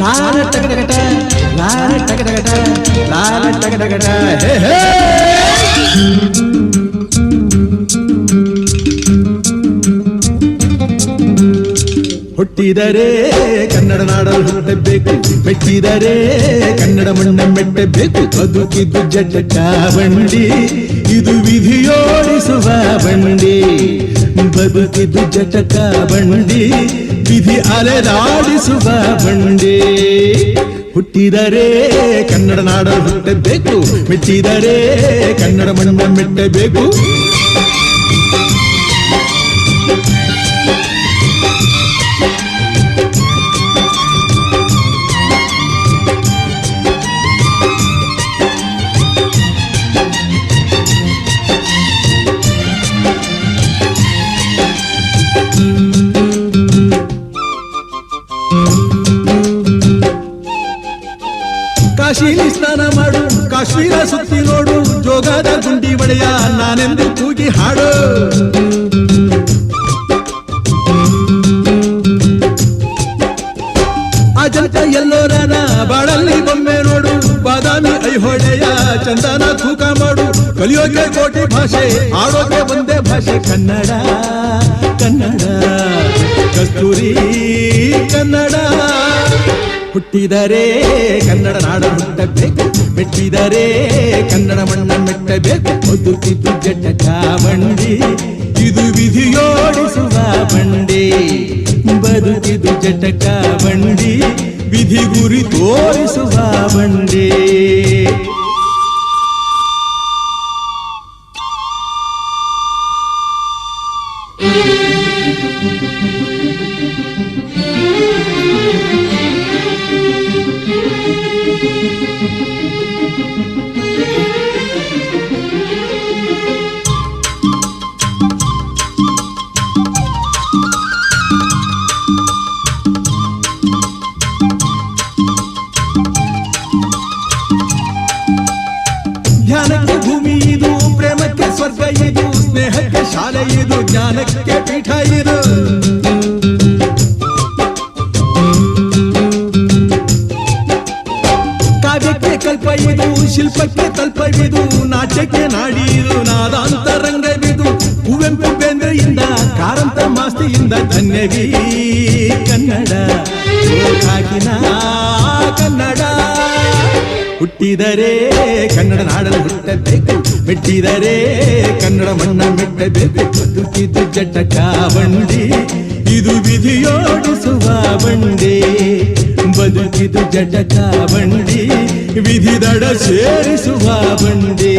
ಲಾಲ ಟಗಟಗಟ ಲಾಲ ಟಗಟಗಟ ಲಾಲ ಟಗಟಗಟ ಹುಟ್ಟಿದರೆ ಕನ್ನಡ ನಾಡಲು ಹುಟ್ಟಬೇಕು, ಮೆಟ್ಟಿದರೆ ಕನ್ನಡ ಮಣ್ಣ ಮೆಟ್ಟಬೇಕು. ಬದುಕಿದ್ದು ಜಟಕ ಬಂಡಿ, ಇದು ವಿಧಿಯೋಡಿಸುವ ಬಂಡಿ. ಬದುಕಿದ್ದು ಜಟಕ ಬಂಡಿ, ವಿಧಿ ಅಲೆದಾಡಿಸುವ ಬಂಡಿ. ಹುಟ್ಟಿದರೆ ಕನ್ನಡ ನಾಡಲು ಹುಟ್ಟಬೇಕು, ಮೆಟ್ಟಿದರೆ ಕನ್ನಡ ಮಣ್ಣ ಮೆಟ್ಟಬೇಕು. ಕಾಶಿಲಿ ಸ್ನಾನ ಮಾಡು, ಕಾಶ್ಮೀರ ಸುತ್ತಿ ನೋಡು, ಜೋಗದ ಗುಂಡಿ ಒಡೆಯ ನಾನೆಂದು ಕೂಗಿ ಹಾಡು. ಅಜಂತ ಎಲ್ಲೋರನ ಬಾಳಲ್ಲಿ ಬೊಮ್ಮೆ ನೋಡು, ಬಾದಾಮಿ ಐಹೊಳೆಯ ಚಂದನ ತೂಕ ಮಾಡು. ಕಲಿಯೋಕೆ ಕೋಟಿ ಭಾಷೆ, ಆಡೋಕೆ ಒಂದೇ ಭಾಷೆ ಕನ್ನಡ. ಕನ್ನಡ ಕಸ್ತೂರಿ ಕನ್ನಡ. ಹುಟ್ಟಿದರೆ ಕನ್ನಡ ನಾಡ ಹುಟ್ಟಬೇಕು, ಮೆಟ್ಟಿದರೆ ಕನ್ನಡ ಮಣ್ಣ ಮೆಟ್ಟಬೇಕು. ಬದುಕಿದ್ದು ಜಟಕ ಬಂಡಿ, ಇದು ವಿಧಿಯೋಡಿಸುವ ಬಂಡಿ. ಬದುಕಿದ್ದು ಜಟಕ ಬಂಡಿ, ವಿಧಿ ಗುರಿ ತೋರಿಸುವ ಬಂಡಿ. ಧ್ಯಾನಕ್ಕೆ ಭೂಮಿ ಇದು, ಪ್ರೇಮಕ್ಕೆ ಸ್ವರ್ಗ ಇದು, ಸ್ನೇಹಕ್ಕೆ ಶಾಲೆ ಇದು, ಜ್ಞಾನಕ್ಕೆ ಪೀಠ ಇದು. ಕಾವ್ಯಕ್ಕೆ ಕಲ್ಪ ಇದು, ಶಿಲ್ಪಕ್ಕೆ ತಲ್ಪವಿದು, ನಾಟ್ಯಕ್ಕೆ ನಾಡಿ ಇದು, ನಾದಾಂತರಂಗವಿದು. ಕುವೆಂಪು ಬೇಂದ್ರೆಯಿಂದ, ಕಾರಂತ ಮಾಸ್ತಿಯಿಂದ ಧನ್ಯವೀ ಕನ್ನಡ. ಹಾಕಿನ ಕನ್ನಡ. ಹುಟ್ಟಿದರೆ ಕನ್ನಡ ನಾಡಲು ಹುಟ್ಟಬೇಕು, ಮೆಟ್ಟಿದರೆ ಕನ್ನಡ ಮಣ್ಣ ಮೆಟ್ಟಬೇಕು. ಬದುಕಿದ್ದು ಜಟಕ ಬಂಡಿ, ಇದು ವಿಧಿಯೋಡಿಸುವ ಬಂಡಿ. ಬದುಕಿದ್ದು ಜಟಕ ಬಂಡಿ, ವಿಧಿ ದಡ ಸೇರಿಸುವ ಬಂಡಿ.